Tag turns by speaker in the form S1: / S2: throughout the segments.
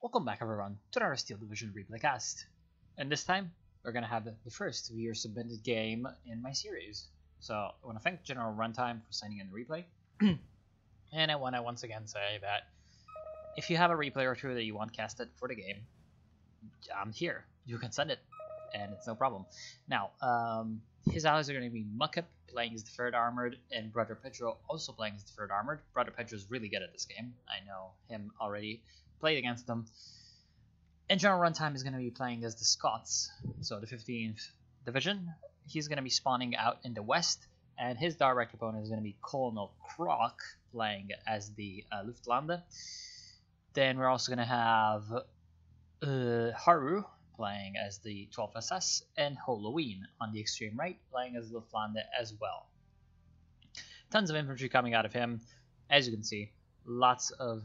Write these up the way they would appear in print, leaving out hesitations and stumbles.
S1: Welcome back everyone to our Steel Division replaycast. And this time, we're gonna have the first viewer submitted game in my series. So I want to thank General Runtime for sending in the replay. And I want to once again say that if you have a replay or two that you want casted for the game, I'm here. You can send it, and it's no problem. Now, his allies are going to be Muckup playing as the 3rd Armored, and Brother Pedro also playing as the 3rd Armored. Brother Pedro's really good at this game. I know him already. Played against them. And General Runtime is going to be playing as the Scots, so the 15th Division. He's going to be spawning out in the west, and his direct opponent is going to be Colonel Croc playing as the Luftlande. Then we're also going to have Haru playing as the 12th SS, and Halloween on the extreme right playing as Luftlande as well. Tons of infantry coming out of him, as you can see. Lots of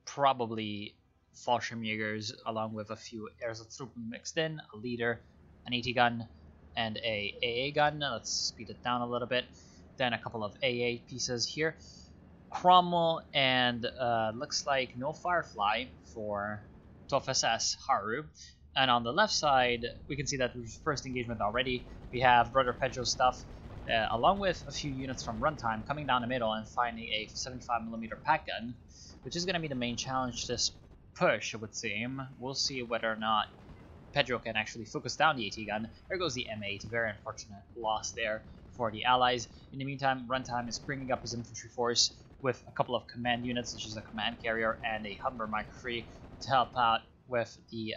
S1: probably Fallschirmjägers, along with a few Ersatztruppen mixed in, a leader, an AT gun, and a AA gun. Let's speed it down a little bit. Then a couple of AA pieces here. Cromwell and looks like no Firefly for 12th SS Haru. And on the left side, we can see that there's first engagement already. We have Brother Pedro stuff, along with a few units from Runtime coming down the middle and finding a 75mm pack gun, which is going to be the main challenge to this push, it would seem. We'll see whether or not Pedro can actually focus down the AT gun. There goes the M8, very unfortunate loss there for the allies. In the meantime, Runtime is bringing up his infantry force with a couple of command units, such as a command carrier and a Humber Micro 3, to help out with the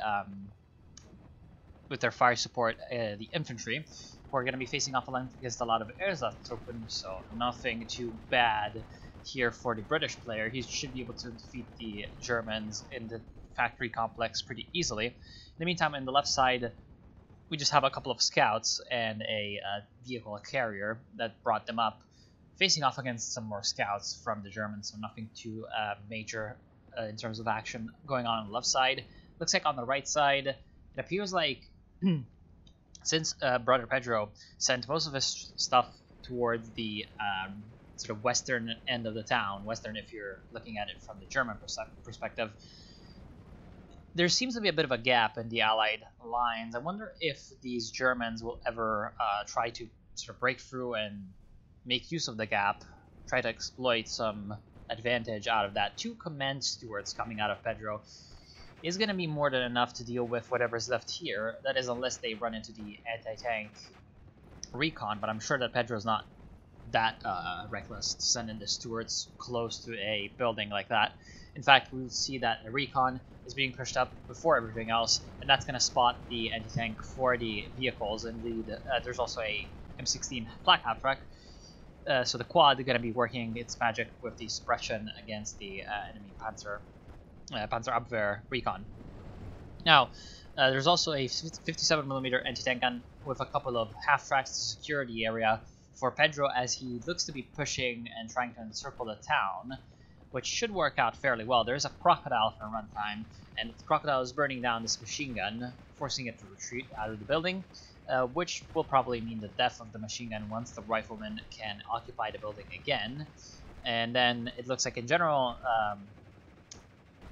S1: with their fire support, the infantry. We're going to be facing off against a lot of Ersatztruppen, so nothing too bad here for the British player. He should be able to defeat the Germans in the factory complex pretty easily. In the meantime, on the left side, we just have a couple of scouts and a vehicle, a carrier, that brought them up, facing off against some more scouts from the Germans, so nothing too major in terms of action going on the left side. Looks like on the right side, it appears like since Brother Pedro sent most of his stuff towards the sort of western end of the town, western if you're looking at it from the German perspective, there seems to be a bit of a gap in the Allied lines. I wonder if these Germans will ever try to sort of break through and make use of the gap, try to exploit some advantage out of that. 2 command stewards coming out of Pedro is going to be more than enough to deal with whatever's left here. That is, unless they run into the anti-tank recon, but I'm sure that Pedro's not that reckless to send in the stewards close to a building like that. In fact, we'll see that the recon is being pushed up before everything else, and that's going to spot the anti-tank for the vehicles. Indeed, there's also a M16 flak half-track, so the quad is going to be working its magic with the suppression against the enemy Panzerabwehr recon. Now, there's also a 57mm anti-tank gun with a couple of half-tracks to secure the area for Pedro, as he looks to be pushing and trying to encircle the town, which should work out fairly well. There's a Crocodile for Runtime, and the Crocodile is burning down this machine gun, forcing it to retreat out of the building, which will probably mean the death of the machine gun once the rifleman can occupy the building again. And then it looks like in general,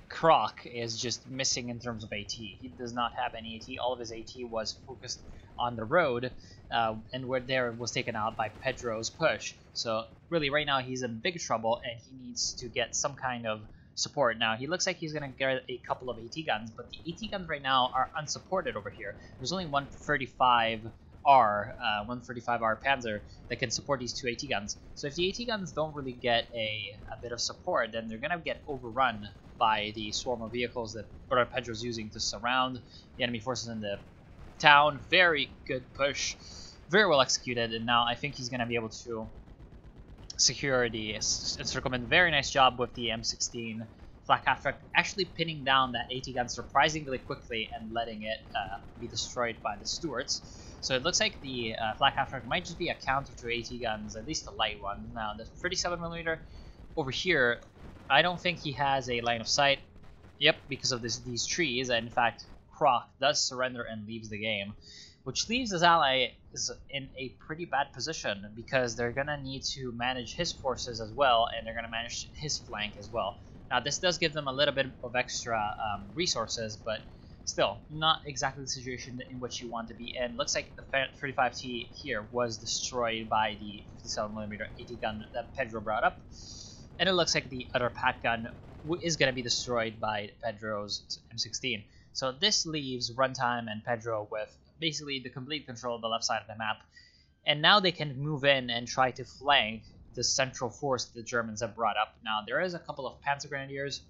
S1: Croc is just missing in terms of AT. He does not have any AT. All of his AT was focused on the road, and where there was taken out by Pedro's push. So really right now he's in big trouble, and he needs to get some kind of support. Now he looks like he's going to get a couple of AT guns, but the AT guns right now are unsupported over here. There's only 135R Panzer that can support these 2 AT guns. So if the AT guns don't really get a bit of support, then they're going to get overrun by the swarm of vehicles that Brother Pedro's using to surround the enemy forces in the town. Very good push, very well executed, and now I think he's going to be able to secure the encirclement. Very nice job with the M16 flak half-track, actually pinning down that AT gun surprisingly quickly and letting it be destroyed by the Stuarts. So it looks like the flak half-track might just be a counter to AT guns, at least the light one. Now the 37mm over here, I don't think he has a line of sight. Yep, because of these trees, and in fact Croc does surrender and leaves the game, which leaves his ally in a pretty bad position, because they're going to need to manage his forces as well, and they're going to manage his flank as well. Now this does give them a little bit of extra resources, but still not exactly the situation in which you want to be in. Looks like the 35T here was destroyed by the 57mm AT gun that Pedro brought up, and it looks like the other Pat gun is going to be destroyed by Pedro's M16. So this leaves Runtime and Pedro with basically the complete control of the left side of the map, and now they can move in and try to flank the central force the Germans have brought up. Now there is a couple of Panzer Grenadiers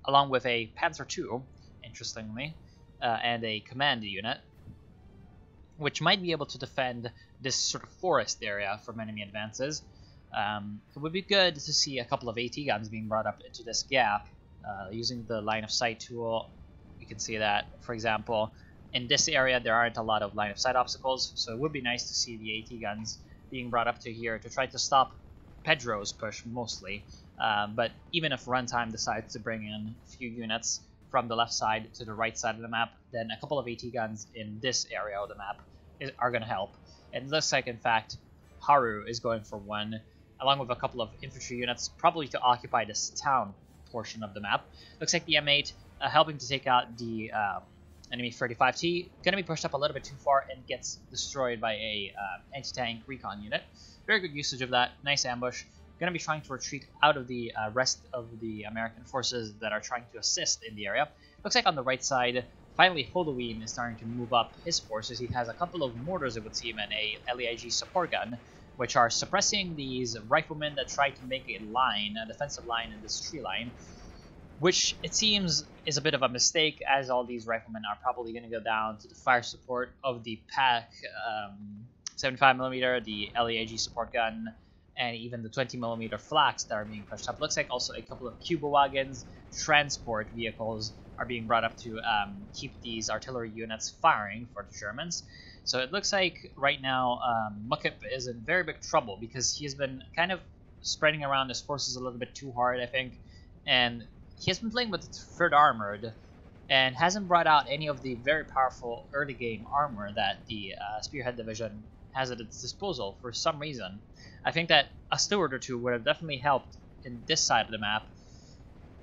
S1: along with a Panzer II, interestingly, and a command unit, which might be able to defend this sort of forest area from enemy advances. It would be good to see a couple of AT guns being brought up into this gap using the line of sight tool. You can see that, for example, in this area there aren't a lot of line of sight obstacles, so it would be nice to see the AT guns being brought up to here to try to stop Pedro's push mostly. But even if Runtime decides to bring in a few units from the left side to the right side of the map, then a couple of AT guns in this area of the map are going to help. And it looks like, in fact, Haru is going for one, along with a couple of infantry units, probably to occupy this town portion of the map. Looks like the M8 helping to take out the enemy 35T, going to be pushed up a little bit too far and gets destroyed by a anti-tank recon unit. Very good usage of that, nice ambush. Going to be trying to retreat out of the rest of the American forces that are trying to assist in the area. Looks like on the right side, finally Halloween is starting to move up his forces. He has a couple of mortars, it would seem, and a LEIG support gun, which are suppressing these riflemen that try to make a line, a defensive line in this tree line, which it seems is a bit of a mistake, as all these riflemen are probably going to go down to the fire support of the PAC 75mm, the LEIG support gun, and even the 20mm flaks that are being pushed up. Looks like also a couple of Cuba wagons, transport vehicles are being brought up to keep these artillery units firing for the Germans. So it looks like right now Mukip is in very big trouble because he has been kind of spreading around his forces a little bit too hard, I think, and he has been playing with 3rd Armored and hasn't brought out any of the very powerful early game armor that the Spearhead Division has at its disposal for some reason. I think that a Stewart or two would have definitely helped in this side of the map,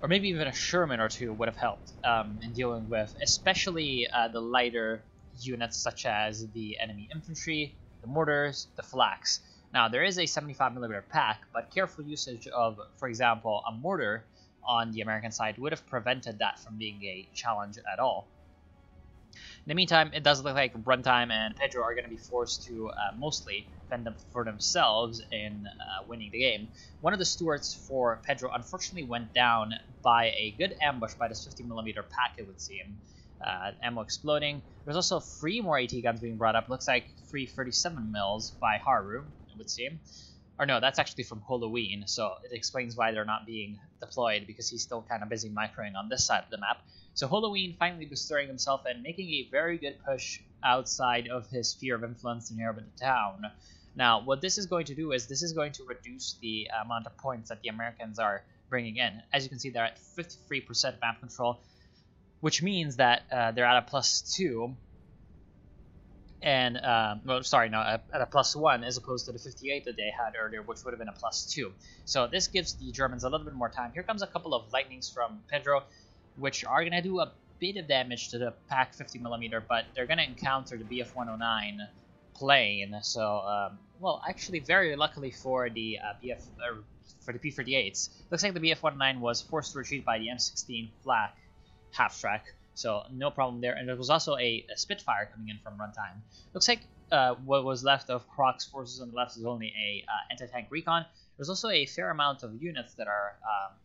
S1: or maybe even a Sherman or two would have helped in dealing with especially the lighter units such as the enemy infantry, the mortars, the flaks. Now there is a 75mm pack, but careful usage of, for example, a mortar on the American side would have prevented that from being a challenge at all. In the meantime, it does look like Runtime and Pedro are going to be forced to mostly fend for themselves in winning the game. One of the Stuarts for Pedro unfortunately went down by a good ambush by this 50mm pack, it would seem. Ammo exploding. There's also 3 more AT guns being brought up. Looks like 3 37mm by Haru, it would seem. Or no, that's actually from Halloween, so it explains why they're not being deployed, because he's still kind of busy microing on this side of the map. So Halloween finally bestirring himself and making a very good push outside of his sphere of influence in urban town. Now, what this is going to do is this is going to reduce the amount of points that the Americans are bringing in. As you can see, they're at 53% map control, which means that they're at a +2, and well, sorry, no, at a +1 as opposed to the 58 that they had earlier, which would have been a +2. So this gives the Germans a little bit more time. Here comes a couple of lightnings from Pedro, which are going to do a bit of damage to the PAC 50mm, but they're going to encounter the BF-109 plane. So, well, actually, very luckily for the for the P-38s, looks like the BF-109 was forced to retreat by the M16 flak half-track. So no problem there. And there was also a Spitfire coming in from Runtime. Looks like what was left of Krok's forces on the left is only a anti-tank recon. There's also a fair amount of units that are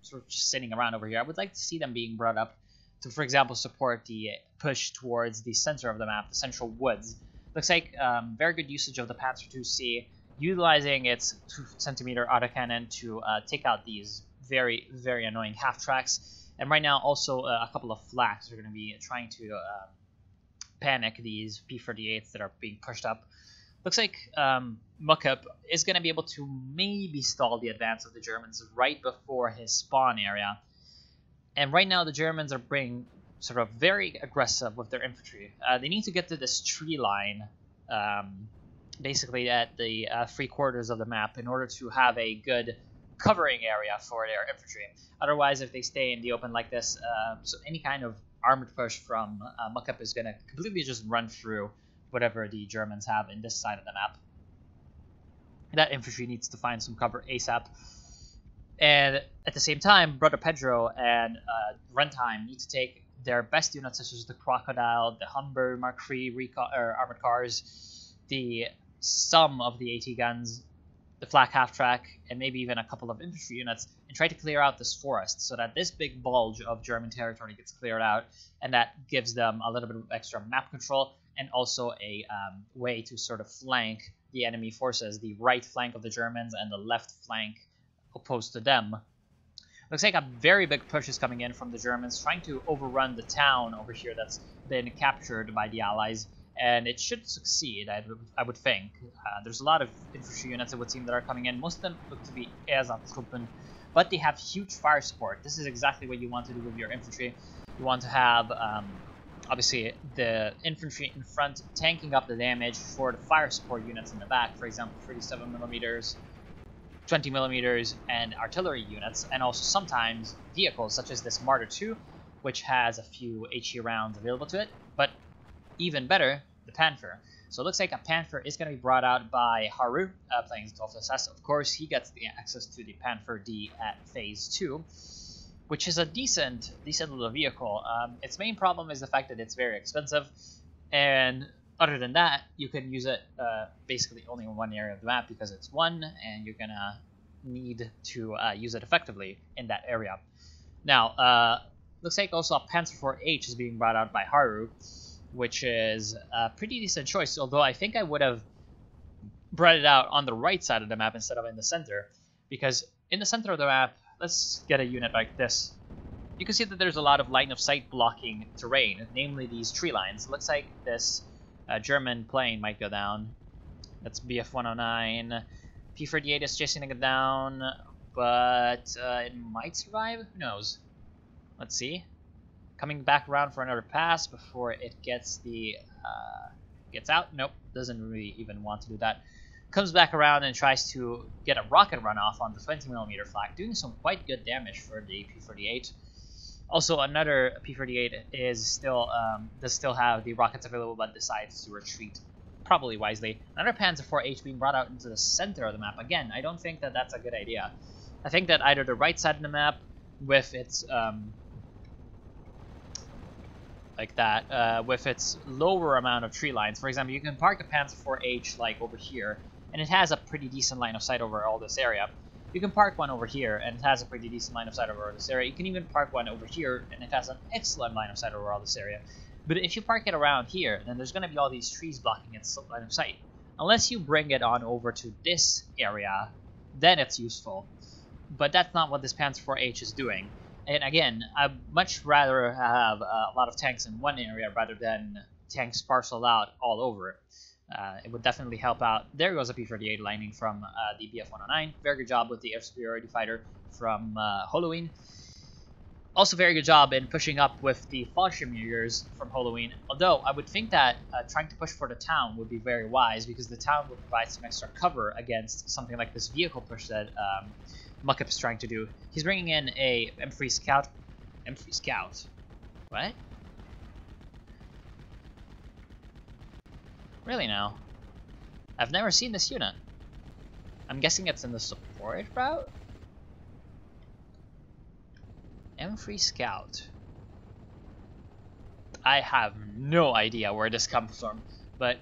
S1: sort of just sitting around over here. I would like to see them being brought up to, for example, support the push towards the center of the map, the central woods. Looks like very good usage of the Panzer IIc, utilizing its 2cm autocannon to take out these very, very annoying half-tracks. And right now, also, a couple of flaks are going to be trying to panic these P-38s that are being pushed up. Looks like Mukip is going to be able to maybe stall the advance of the Germans right before his spawn area. And right now, the Germans are being sort of very aggressive with their infantry. They need to get to this tree line, basically at the 3/4 of the map, in order to have a good covering area for their infantry. Otherwise, if they stay in the open like this, so any kind of armored push from Muckup is going to completely just run through whatever the Germans have in this side of the map. That infantry needs to find some cover ASAP. And at the same time, Brother Pedro and Runtime need to take their best units, such as the Crocodile, the Humber Mark III armored cars, the some of the AT guns, the flak half-track, and maybe even a couple of infantry units, and try to clear out this forest so that this big bulge of German territory gets cleared out, and that gives them a little bit of extra map control and also a way to sort of flank the enemy forces, the right flank of the Germans and the left flank opposed to them. Looks like a very big push is coming in from the Germans, trying to overrun the town over here that's been captured by the Allies, and it should succeed, I would think. There's a lot of infantry units, it would seem, that are coming in. Most of them look to be Ersatztruppen, but they have huge fire support. This is exactly what you want to do with your infantry. You want to have, obviously, the infantry in front tanking up the damage for the fire support units in the back, for example, 37mm, 20mm, and artillery units, and also sometimes vehicles such as this Marder II, which has a few HE rounds available to it, but even better, the Panther. So it looks like a Panther is going to be brought out by Haru, playing Dolph SS. Of course, he gets the access to the Panther D at Phase 2, which is a decent little vehicle. Its main problem is the fact that it's very expensive, and other than that, you can use it basically only in one area of the map because it's one, and you're gonna need to use it effectively in that area. Now, looks like also a Panzer IV-H is being brought out by Haru, which is a pretty decent choice, although I think I would have brought it out on the right side of the map instead of in the center, because in the center of the map, let's get a unit like this. You can see that there's a lot of line of sight blocking terrain, namely these tree lines. It looks like this German plane might go down. That's BF-109. P-38 is chasing it down, but it might survive? Who knows? Let's see. Coming back around for another pass before it gets the gets out. Nope, doesn't really even want to do that. Comes back around and tries to get a rocket runoff on the 20mm flak, doing some quite good damage for the P-38. Also, another P-38 is still does still have the rockets available, but decides to retreat, probably wisely. Another Panzer IV-H being brought out into the center of the map. Again, I don't think that that's a good idea. I think that either the right side of the map, with its like that, with its lower amount of tree lines. For example, you can park a Panzer IV-H like over here, and it has a pretty decent line of sight over all this area. You can park one over here, and it has a pretty decent line of sight over this area. You can even park one over here, and it has an excellent line of sight over all this area. But if you park it around here, then there's going to be all these trees blocking its line of sight. Unless you bring it on over to this area, then it's useful. But that's not what this Panzer IV-H is doing. And again, I'd much rather have a lot of tanks in one area rather than tanks parceled out all over it. It would definitely help out. There goes a P-38 lining from the BF-109. Very good job with the air superiority fighter from Halloween. Also very good job in pushing up with the Fallschirmjägers from Halloween. Although I would think that trying to push for the town would be very wise, because the town would provide some extra cover against something like this vehicle push that Muckup is trying to do. He's bringing in a M3 Scout. M3 Scout? What? Really now? I've never seen this unit. I'm guessing it's in the support route? M3 Scout. I have no idea where this comes from, but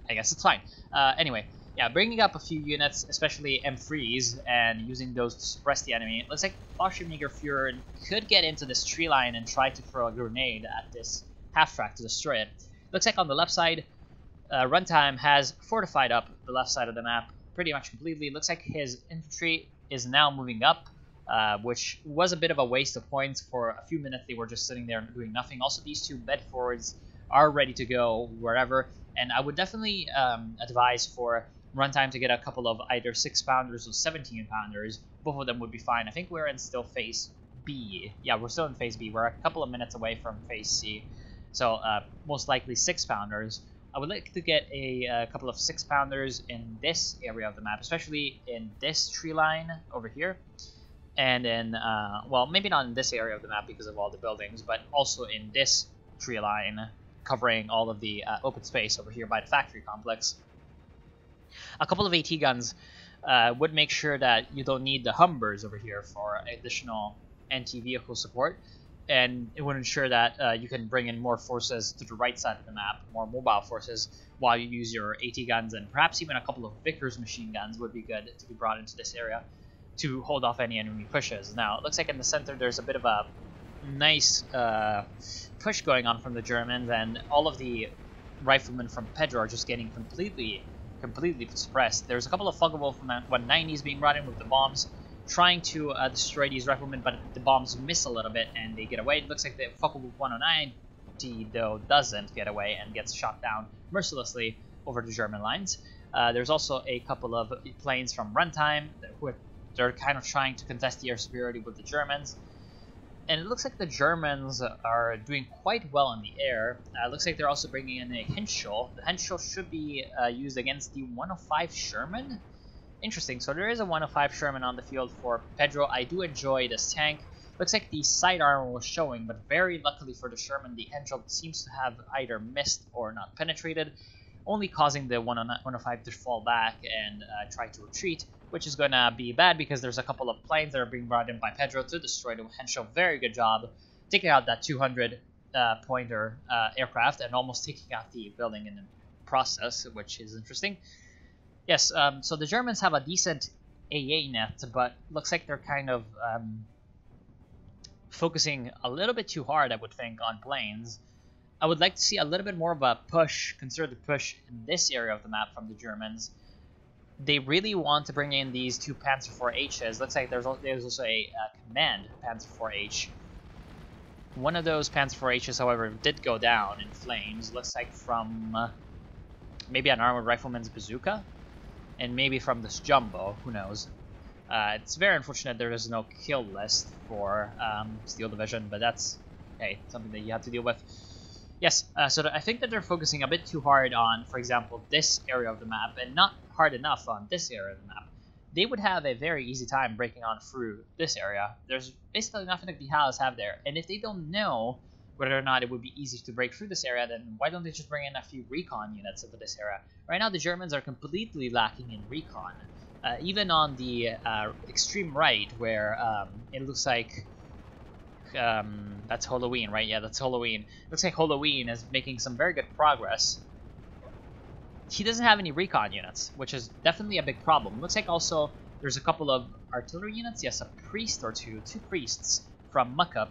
S1: I guess it's fine. Anyway, yeah, bringing up a few units, especially M3s, and using those to suppress the enemy. It looks like Fallschirmjäger Führer could get into this tree line and try to throw a grenade at this half-track to destroy it. Looks like on the left side, Runtime has fortified up the left side of the map pretty much completely. Looks like his infantry is now moving up, which was a bit of a waste of points. For a few minutes they were just sitting there doing nothing. Also, these two Bedfords are ready to go wherever, and I would definitely advise for Runtime to get a couple of either 6-pounders or 17-pounders. Both of them would be fine. I think we're in still Phase B. Yeah, we're still in Phase B. We're a couple of minutes away from Phase C. So most likely 6-pounders. I would like to get a couple of 6-pounders in this area of the map, especially in this tree line over here. And then, well, maybe not in this area of the map because of all the buildings, but also in this tree line, covering all of the open space over here by the factory complex. A couple of AT guns would make sure that you don't need the Humbers over here for additional anti-vehicle support, and it would ensure that you can bring in more forces to the right side of the map, more mobile forces, while you use your AT guns, and perhaps even a couple of Vickers machine guns would be good to be brought into this area to hold off any enemy pushes. Now, it looks like in the center there's a bit of a nice push going on from the Germans, and all of the riflemen from Pedro are just getting completely suppressed. There's a couple of Focke-Wulf 190s being brought in with the bombs, trying to destroy these riflemen, but the bombs miss a little bit and they get away. It looks like the Focke-Wulf 190 though doesn't get away and gets shot down mercilessly over the German lines. There's also a couple of planes from Runtime who they're kind of trying to contest the air superiority with the Germans. And it looks like the Germans are doing quite well in the air. It looks like they're also bringing in a Henschel. The Henschel should be used against the 105 Sherman. Interesting. So there is a 105 Sherman on the field for Pedro. I do enjoy this tank. Looks like the side armor was showing, but very luckily for the Sherman, the Henschel seems to have either missed or not penetrated, only causing the 105 to fall back and try to retreat, which is going to be bad because there's a couple of planes that are being brought in by Pedro to destroy the Henschel. Very good job taking out that 200 pointer aircraft and almost taking out the building in the process, which is interesting. Yes, so the Germans have a decent AA net, but looks like they're kind of focusing a little bit too hard, I would think, on planes. I would like to see a little bit more of a push, concerted push in this area of the map from the Germans. They really want to bring in these two Panzer IVHs. Looks like there's also a command Panzer IVH. One of those Panzer IVHs, however, did go down in flames. Looks like from maybe an armored rifleman's bazooka, and maybe from this jumbo. Who knows? It's very unfortunate there is no kill list for Steel Division, but that's something that you have to deal with. Yes, so I think that they're focusing a bit too hard on, for example, this area of the map, and not hard enough on this area of the map. They would have a very easy time breaking on through this area. There's basically nothing that the Halles have there, and if they don't know whether or not it would be easy to break through this area, then why don't they just bring in a few recon units into this area? Right now, the Germans are completely lacking in recon. Even on the extreme right, where it looks like that's Halloween, right? Yeah, that's Halloween. Looks like Halloween is making some very good progress. He doesn't have any recon units, which is definitely a big problem. Looks like also there's a couple of artillery units. Yes, a priest or two priests from Muckup,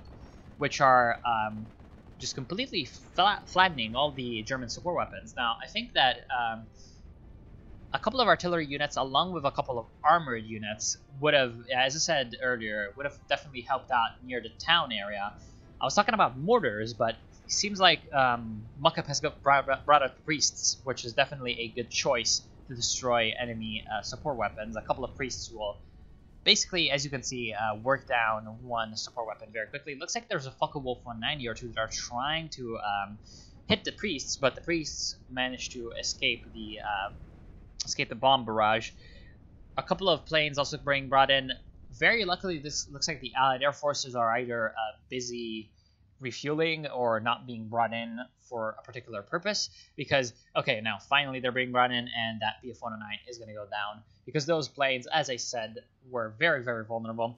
S1: which are just completely flattening all the German support weapons. Now, I think that a couple of artillery units, along with a couple of armored units, would have, as I said earlier, would have definitely helped out near the town area. I was talking about mortars, but it seems like Muckup has brought out priests, which is definitely a good choice to destroy enemy support weapons. A couple of priests will basically, as you can see, work down one support weapon very quickly. It looks like there's a Focke-Wulf 190 or two that are trying to hit the priests, but the priests managed to escape the bomb barrage. A couple of planes also being brought in. Very luckily, this looks like the Allied Air Forces are either busy refueling or not being brought in for a particular purpose, because, okay, now finally they're being brought in, and that BF-109 is going to go down, because those planes, as I said, were very, very vulnerable.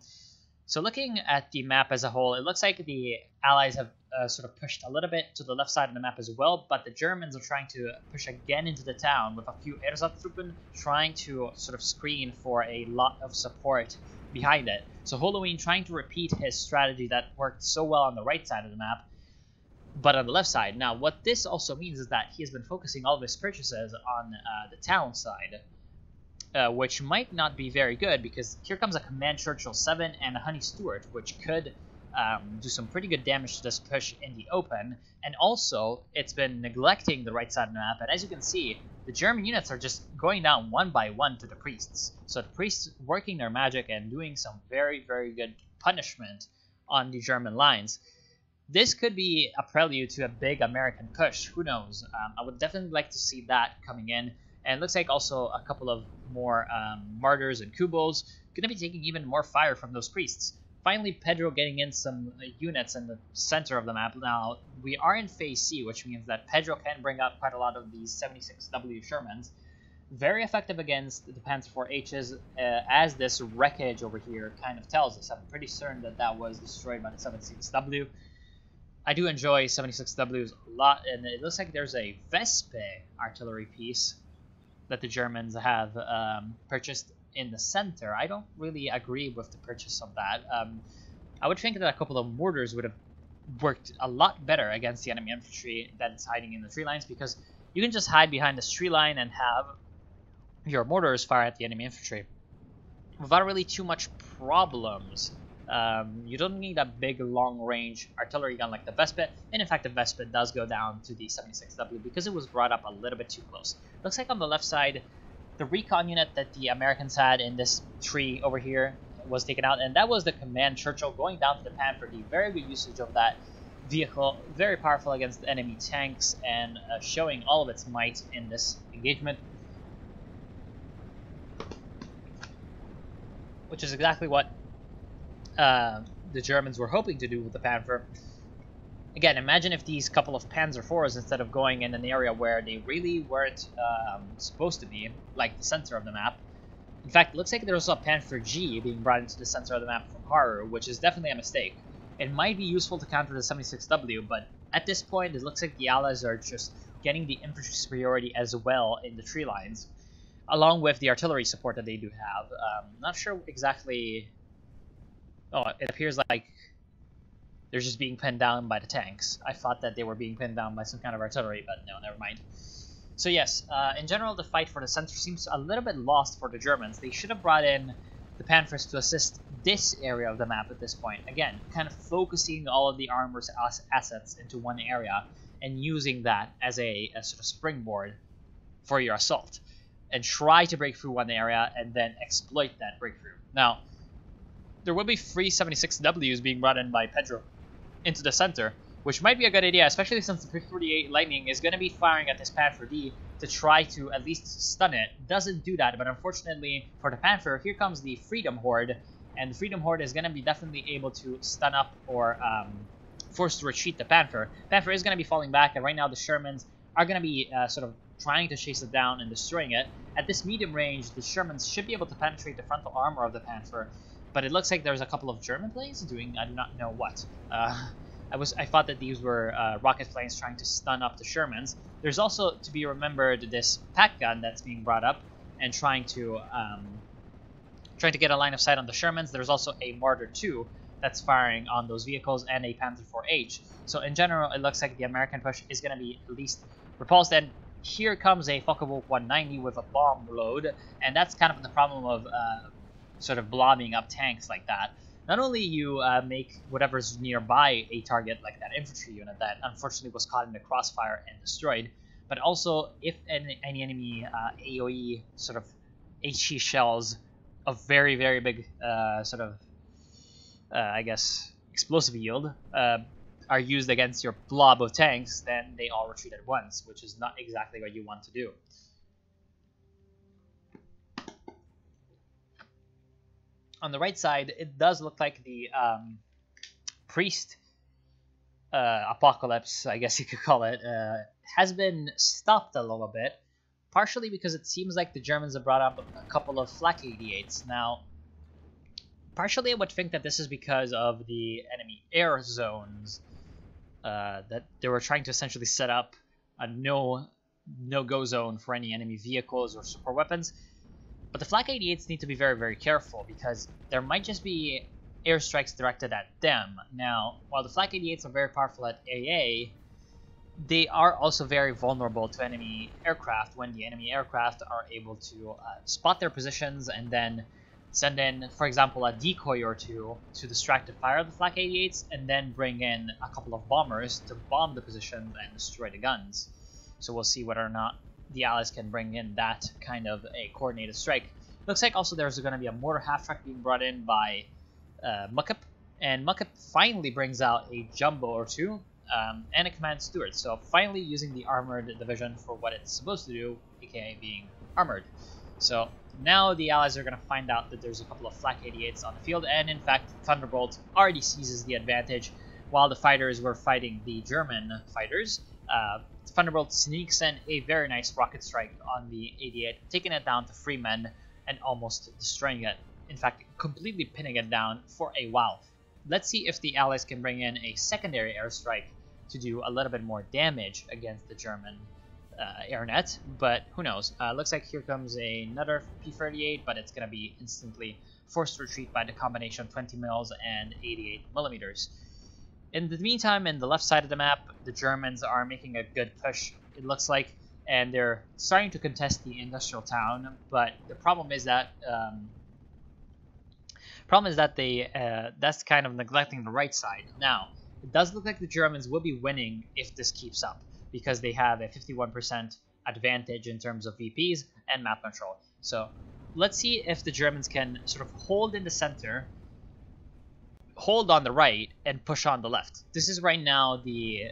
S1: So looking at the map as a whole, it looks like the Allies have sort of pushed a little bit to the left side of the map as well, but the Germans are trying to push again into the town with a few Ersatztruppen trying to sort of screen for a lot of support behind it. So Halloween trying to repeat his strategy that worked so well on the right side of the map, but on the left side. Now, what this also means is that he has been focusing all of his purchases on the town side, which might not be very good, because here comes a Command Churchill 7 and a Honey Stewart, which could do some pretty good damage to this push in the open. And also, it's been neglecting the right side of the map, and as you can see, the German units are just going down one by one to the priests. So the priests working their magic and doing some very, very good punishment on the German lines. this could be a prelude to a big American push. Who knows? I would definitely like to see that coming in. And it looks like also a couple of more martyrs and kubos going to be taking even more fire from those priests. Finally, Pedro getting in some units in the center of the map. Now, we are in Phase C, which means that Pedro can bring up quite a lot of these 76W Shermans. Very effective against the Panzer IV-Hs, as this wreckage over here kind of tells us. I'm pretty certain that that was destroyed by the 76W. I do enjoy 76Ws a lot, and it looks like there's a Vespe artillery piece that the Germans have purchased in the center. I don't really agree with the purchase of that. I would think that a couple of mortars would have worked a lot better against the enemy infantry that's hiding in the tree lines, because you can just hide behind this tree line and have your mortars fire at the enemy infantry without really too much problems. You don't need a big long-range artillery gun like the Vespe, and in fact the Vespe does go down to the 76W because it was brought up a little bit too close. Looks like on the left side, the recon unit that the Americans had in this tree over here was taken out, and that was the Command Churchill going down to the Panther D. Very good usage of that vehicle, very powerful against enemy tanks, and showing all of its might in this engagement. Which is exactly what the Germans were hoping to do with the Panther. Again, imagine if these couple of Panzer IVs, instead of going in an area where they really weren't supposed to be, like the center of the map. In fact, it looks like there was a Panther G being brought into the center of the map from Haru, which is definitely a mistake. It might be useful to counter the 76W, but at this point, it looks like the Allies are just getting the infantry superiority as well in the tree lines, along with the artillery support that they do have. Not sure exactly. Oh, it appears like they're just being pinned down by the tanks. I thought that they were being pinned down by some kind of artillery, but no, never mind. So yes, in general, the fight for the center seems a little bit lost for the Germans. They should have brought in the Panthers to assist this area of the map at this point. Again, kind of focusing all of the armor's assets into one area and using that as a sort of springboard for your assault. And try to break through one area and then exploit that breakthrough. Now, there will be 3 76Ws being brought in by Pedro into the center, which might be a good idea, especially since the 338 Lightning is going to be firing at this Panther D to try to at least stun it. Doesn't do that, but unfortunately for the Panther, here comes the Freedom Horde, and the Freedom Horde is going to be definitely able to stun up or force to retreat the Panther. Panther is going to be falling back, and right now the Shermans are going to be sort of trying to chase it down and destroying it. At this medium range, the Shermans should be able to penetrate the frontal armor of the Panther, but it looks like there's a couple of German planes doing I do not know what. I thought that these were rocket planes trying to stun up the Shermans. There's also, to be remembered, this pack gun that's being brought up and trying to get a line of sight on the Shermans. There's also a Martyr 2 that's firing on those vehicles, and a Panzer IV-H. So in general, it looks like the American push is going to be at least repulsed. And here comes a Focke-Wulf 190 with a bomb load, and that's kind of the problem of sort of blobbing up tanks like that. Not only you make whatever's nearby a target, like that infantry unit that unfortunately was caught in the crossfire and destroyed, but also if any enemy AoE sort of HE shells of very, very big sort of, I guess, explosive yield are used against your blob of tanks, then they all retreat at once, which is not exactly what you want to do. On the right side, it does look like the priest apocalypse, I guess you could call it, has been stopped a little bit, partially because it seems like the Germans have brought up a couple of Flak 88s. Now, partially I would think that this is because of the enemy air zones, that they were trying to essentially set up a no-go zone for any enemy vehicles or support weapons. But the Flak 88s need to be very, very careful, because there might just be airstrikes directed at them. Now, while the Flak 88s are very powerful at AA, they are also very vulnerable to enemy aircraft when the enemy aircraft are able to spot their positions and then send in, for example, a decoy or two to distract the fire of the Flak 88s, and then bring in a couple of bombers to bomb the positions and destroy the guns. So we'll see whether or not the Allies can bring in that kind of a coordinated strike. Looks like also there's going to be a mortar half-track being brought in by Mukip, And Muckett finally brings out a jumbo or two and a command steward. So finally using the armored division for what it's supposed to do, aka being armored. So now the Allies are going to find out that there's a couple of Flak 88s on the field, and in fact Thunderbolt already seizes the advantage while the fighters were fighting the German fighters. Thunderbolt sneaks in a very nice rocket strike on the 88, taking it down to 3 men and almost destroying it. In fact, completely pinning it down for a while. Let's see if the Allies can bring in a secondary airstrike to do a little bit more damage against the German airnet, but who knows. Looks like here comes another P-38, but it's going to be instantly forced retreat by the combination of 20 mils and 88 millimeters. In the meantime, in the left side of the map, the Germans are making a good push, it looks like, and they're starting to contest the industrial town, but the problem is that that's kind of neglecting the right side. Now, it does look like the Germans will be winning if this keeps up, because they have a 51% advantage in terms of VPs and map control. So let's see if the Germans can sort of hold in the center, hold on the right, and push on the left. This is right now the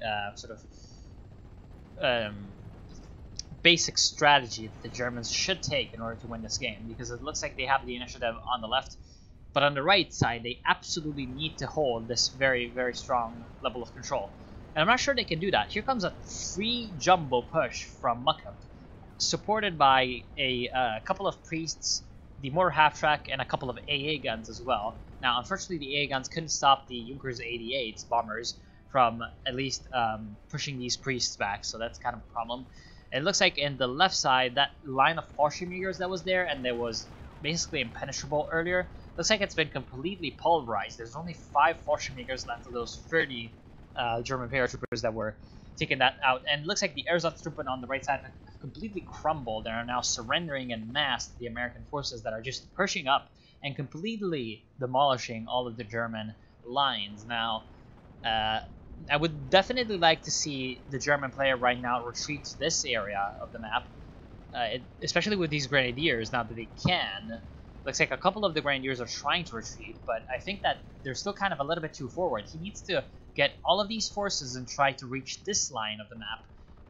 S1: basic strategy that the Germans should take in order to win this game, because it looks like they have the initiative on the left, but on the right side they absolutely need to hold this very, very strong level of control. And I'm not sure they can do that. Here comes a free jumbo push from Muckup, supported by a couple of priests, the mortar half-track, and a couple of AA guns as well. Now, unfortunately, the AA guns couldn't stop the Junkers 88s bombers from at least pushing these priests back, so that's kind of a problem. It looks like in the left side, that line of Fallschirmjägers that was there, and that was basically impenetrable earlier, looks like it's been completely pulverized. There's only 5 Fallschirmjägers left of those 30 German paratroopers that were taking that out, and it looks like the Einsatztruppen on the right side have completely crumbled and are now surrendering en masse to the American forces that are just pushing up and completely demolishing all of the German lines. Now, I would definitely like to see the German player right now retreat to this area of the map, especially with these grenadiers, now that they can. Looks like a couple of the grenadiers are trying to retreat, but I think that they're still kind of a little bit too forward. He needs to get all of these forces and try to reach this line of the map,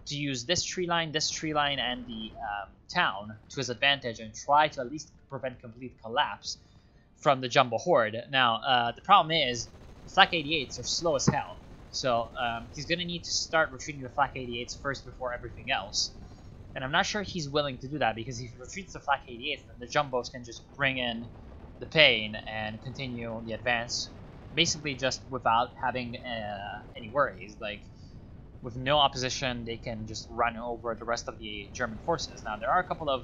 S1: to use this tree line, and the town to his advantage, and try to at least prevent complete collapse from the jumbo horde. Now, the problem is the Flak 88s are slow as hell, so he's going to need to start retreating the Flak 88s first before everything else. And I'm not sure he's willing to do that, because if he retreats the Flak 88s, then the jumbos can just bring in the pain and continue the advance, basically just without having any worries. Like, with no opposition, they can just run over the rest of the German forces. Now, there are a couple of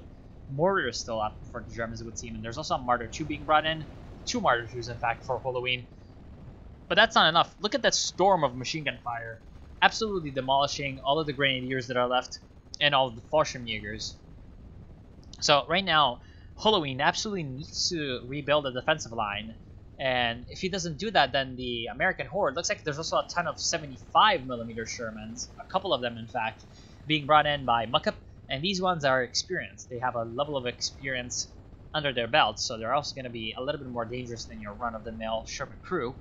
S1: mortars still up for the Germans, it would seem, and there's also a Martyr 2 being brought in. 2 Martyr 2s, in fact, for Halloween. But that's not enough. Look at that storm of machine gun fire, absolutely demolishing all of the grenadiers that are left and all of the Fallschirmjägers. So right now, Halloween absolutely needs to rebuild a defensive line. And if he doesn't do that, then the American horde, looks like there's also a ton of 75mm Shermans, a couple of them in fact, being brought in by Muckup, and these ones are experienced. They have a level of experience under their belts, so they're also going to be a little bit more dangerous than your run-of-the-mill Sherman crew.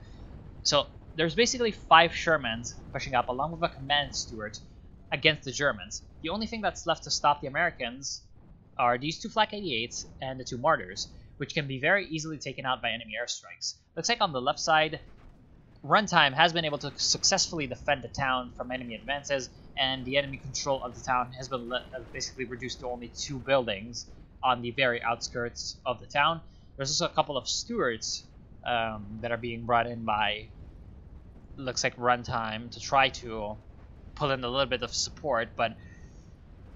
S1: So there's basically 5 Shermans pushing up, along with a command steward, against the Germans. The only thing that's left to stop the Americans are these 2 Flak 88s and the 2 Martyrs, which can be very easily taken out by enemy airstrikes. Looks like on the left side, Runtime has been able to successfully defend the town from enemy advances, and the enemy control of the town has been basically reduced to only 2 buildings on the very outskirts of the town. There's also a couple of stewards that are being brought in by, looks like, Runtime to try to pull in a little bit of support, but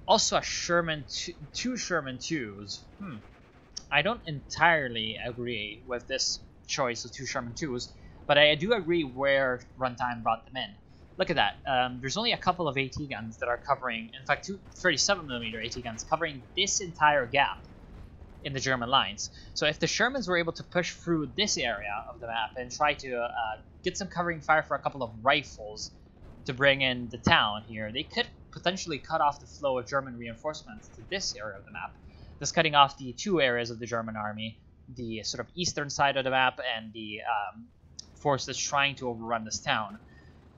S1: also a Sherman 2 Sherman 2s. I don't entirely agree with this choice of 2 Sherman 2s, but I do agree where Runtime brought them in. Look at that. There's only a couple of AT guns that are covering, in fact, 2 37mm AT guns covering this entire gap in the German lines. So if the Shermans were able to push through this area of the map and try to get some covering fire for a couple of rifles to bring in the town here, they could potentially cut off the flow of German reinforcements to this area of the map, thus cutting off the 2 areas of the German army, the sort of eastern side of the map and the force that's trying to overrun this town.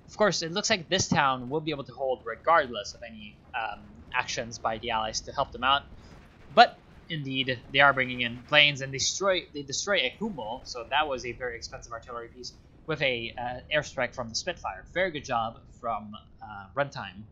S1: Of course, it looks like this town will be able to hold regardless of any actions by the Allies to help them out. But indeed, they are bringing in planes, and they destroy a Hummel, so that was a very expensive artillery piece, with a airstrike from the Spitfire. Very good job from Runtime.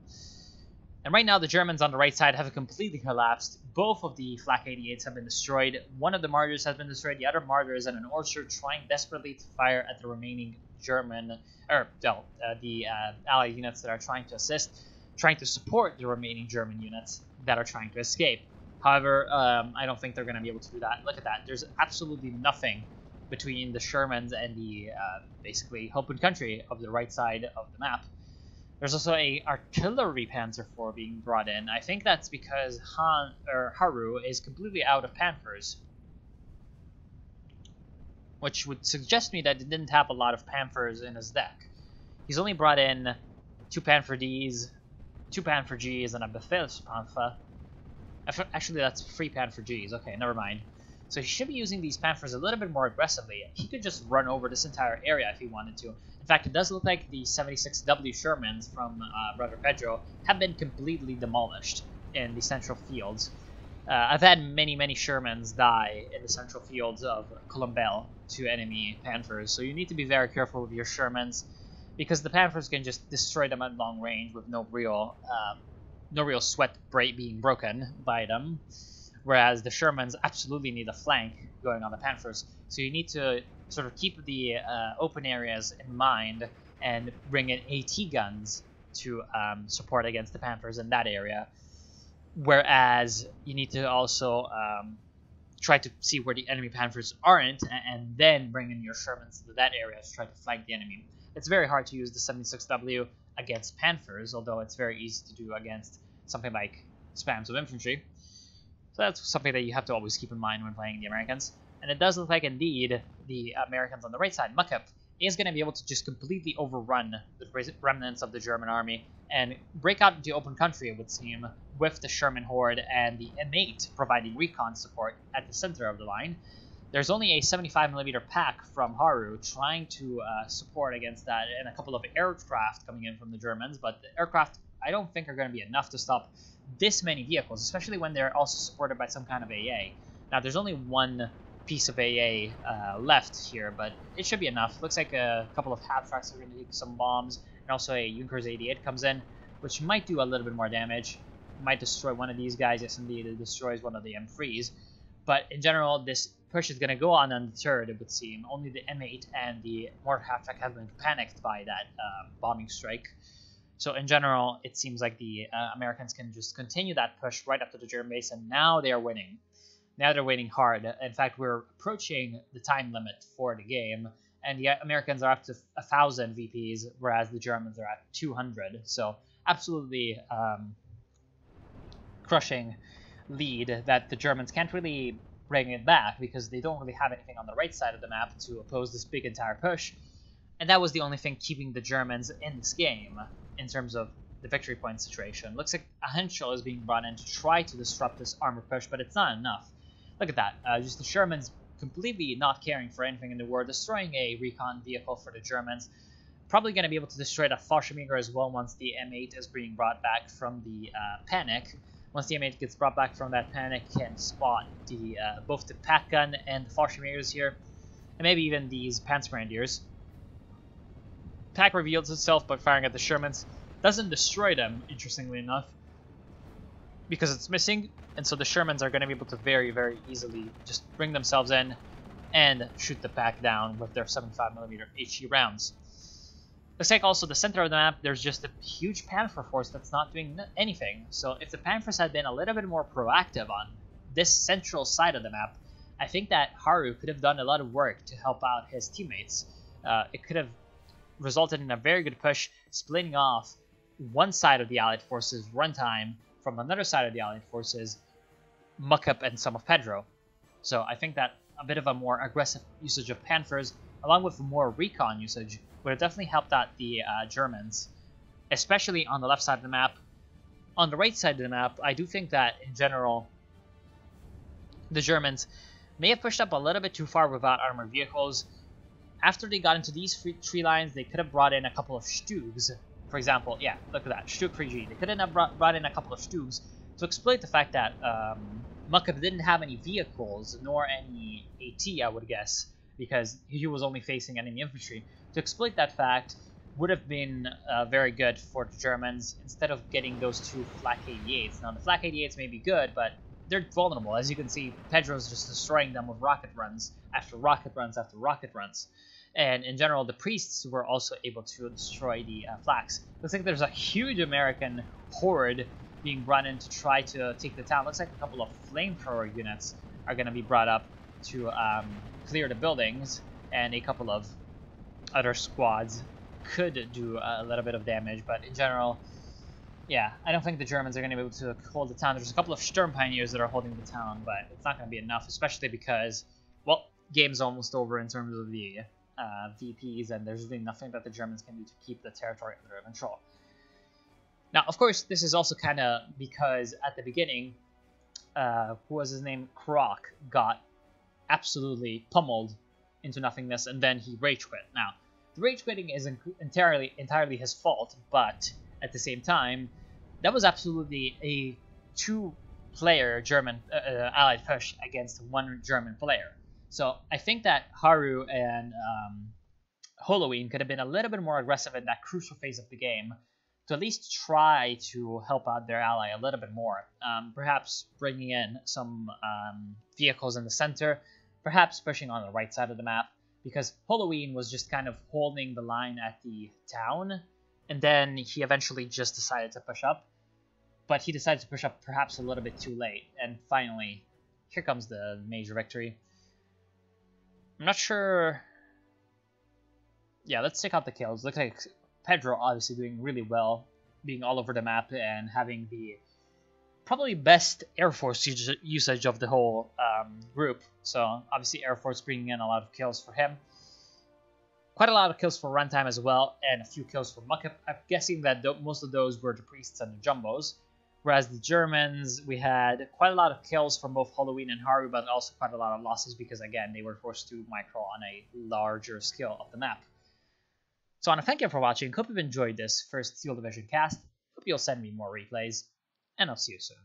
S1: And right now, the Germans on the right side have completely collapsed. Both of the Flak 88s have been destroyed. One of the Martyrs has been destroyed. The other Martyr is in an orchard trying desperately to fire at the remaining German, the Allied units that are trying to assist, trying to support the remaining German units that are trying to escape. However, I don't think they're going to be able to do that. Look at that. There's absolutely nothing between the Shermans and the basically open country of the right side of the map. There's also a artillery Panzer IV being brought in. I think that's because Haru is completely out of Panthers, which would suggest to me that he didn't have a lot of Panthers in his deck. He's only brought in 2 Panther Ds, 2 Panther Gs, and a Befehlspanzer. Actually, that's 3 Panther Gs. Okay, never mind. So he should be using these Panthers a little bit more aggressively. He could just run over this entire area if he wanted to. In fact, it does look like the 76W Shermans from Brother Pedro have been completely demolished in the central fields. I've had many Shermans die in the central fields of Colombelle to enemy Panthers, so you need to be very careful with your Shermans, because the Panthers can just destroy them at long range with no real sweat being broken by them. Whereas the Shermans absolutely need a flank going on the Panthers. So you need to sort of keep the open areas in mind and bring in AT guns to support against the Panthers in that area. Whereas you need to also try to see where the enemy Panthers aren't, and then bring in your Shermans to that area to try to flank the enemy. It's very hard to use the 76W against Panthers, although it's very easy to do against something like spams of infantry. So that's something that you have to always keep in mind when playing the Americans. And it does look like, indeed, the Americans on the right side, Muckup, is going to be able to just completely overrun the remnants of the German army and break out into open country, it would seem, with the Sherman Horde and the M8 providing recon support at the center of the line. There's only a 75mm pack from Haru trying to support against that, and a couple of aircraft coming in from the Germans, but the aircraft I don't think are going to be enough to stop this many vehicles, especially when they're also supported by some kind of AA. Now, there's only one piece of AA left here, but it should be enough. Looks like a couple of half tracks are going to take some bombs, and also a Junkers 88 comes in, which might do a little bit more damage. Might destroy one of these guys. Yes, indeed, it destroys one of the M3s. But in general, this push is going to go on undeterred, it would seem. Only the M8 and the mortar half track have been panicked by that bombing strike. So in general, it seems like the Americans can just continue that push right up to the German base, and now they are winning. Now they're winning hard. In fact, we're approaching the time limit for the game, and the Americans are up to 1,000 VPs, whereas the Germans are at 200. So absolutely crushing lead that the Germans can't really bring it back, because they don't really have anything on the right side of the map to oppose this big entire push. And that was the only thing keeping the Germans in this game in terms of the victory point situation. Looks like a Henschel is being brought in to try to disrupt this armor push, but it's not enough. Look at that. Just the Shermans completely not caring for anything in the war, destroying a recon vehicle for the Germans. Probably going to be able to destroy the Fallschirmjäger as well once the M8 is being brought back from the panic. Once the M8 gets brought back from that panic, can spot the both the pack gun and the Fallschirmjägers here, and maybe even these Panzergrenadiers. Pack reveals itself by firing at the Shermans. Doesn't destroy them, interestingly enough, because it's missing, and so the Shermans are going to be able to very easily just bring themselves in and shoot the pack down with their 75mm HE rounds. Looks like also the center of the map, there's just a huge Panther force that's not doing anything. So if the Panthers had been a little bit more proactive on this central side of the map, I think that Haru could have done a lot of work to help out his teammates. It could have resulted in a very good push, splitting off one side of the Allied forces, Runtime, from another side of the Allied forces, Muckup and some of Pedro. So I think that a bit of a more aggressive usage of Panthers, along with more recon usage, would have definitely helped out the Germans, especially on the left side of the map. On the right side of the map, I do think that, in general, the Germans may have pushed up a little bit too far without armored vehicles. after they got into these tree lines, they could have brought in a couple of Stugs. For example, yeah, look at that, Stug 3G. They could have brought in a couple of Stugs to exploit the fact that Mukab didn't have any vehicles, nor any AT, I would guess, because he was only facing enemy infantry. To exploit that fact would have been very good for the Germans, instead of getting those two Flak 88s. Now, the Flak 88s may be good, but they're vulnerable. As you can see, Pedro's just destroying them with rocket runs after rocket runs after rocket runs. And in general, the priests were also able to destroy the Flaks. Looks like there's a huge American horde being brought in to try to take the town. Looks like a couple of flamethrower units are going to be brought up to clear the buildings, and a couple of other squads could do a little bit of damage. But in general, yeah, I don't think the Germans are going to be able to hold the town. There's a couple of Sturm Pioneers that are holding the town, but it's not going to be enough, especially because, well, game's almost over in terms of the VPs, and there's really nothing that the Germans can do to keep the territory under control. Now, of course, this is also kind of because at the beginning, who was his name? Kroc got absolutely pummeled into nothingness, and then he rage quit. Now, the rage quitting isn't entirely his fault, but at the same time, that was absolutely a two-player German allied push against one German player. So I think that Haru and Halloween could have been a little bit more aggressive in that crucial phase of the game to at least try to help out their ally a little bit more. Perhaps bringing in some vehicles in the center, perhaps pushing on the right side of the map, because Halloween was just kind of holding the line at the town, and then he eventually just decided to push up. But he decided to push up perhaps a little bit too late, and finally, here comes the major victory. I'm not sure. Yeah, let's check out the kills. Looks like Pedro obviously doing really well, being all over the map and having the probably best Air Force usage of the whole group. So obviously Air Force bringing in a lot of kills for him. Quite a lot of kills for Runtime as well, and a few kills for Mukab. I'm guessing that most of those were the priests and the jumbos. Whereas the Germans, we had quite a lot of kills from both Halloween and Haru, but also quite a lot of losses because, again, they were forced to micro on a larger scale of the map. So I want to thank you for watching. Hope you've enjoyed this first Steel Division cast. Hope you'll send me more replays, and I'll see you soon.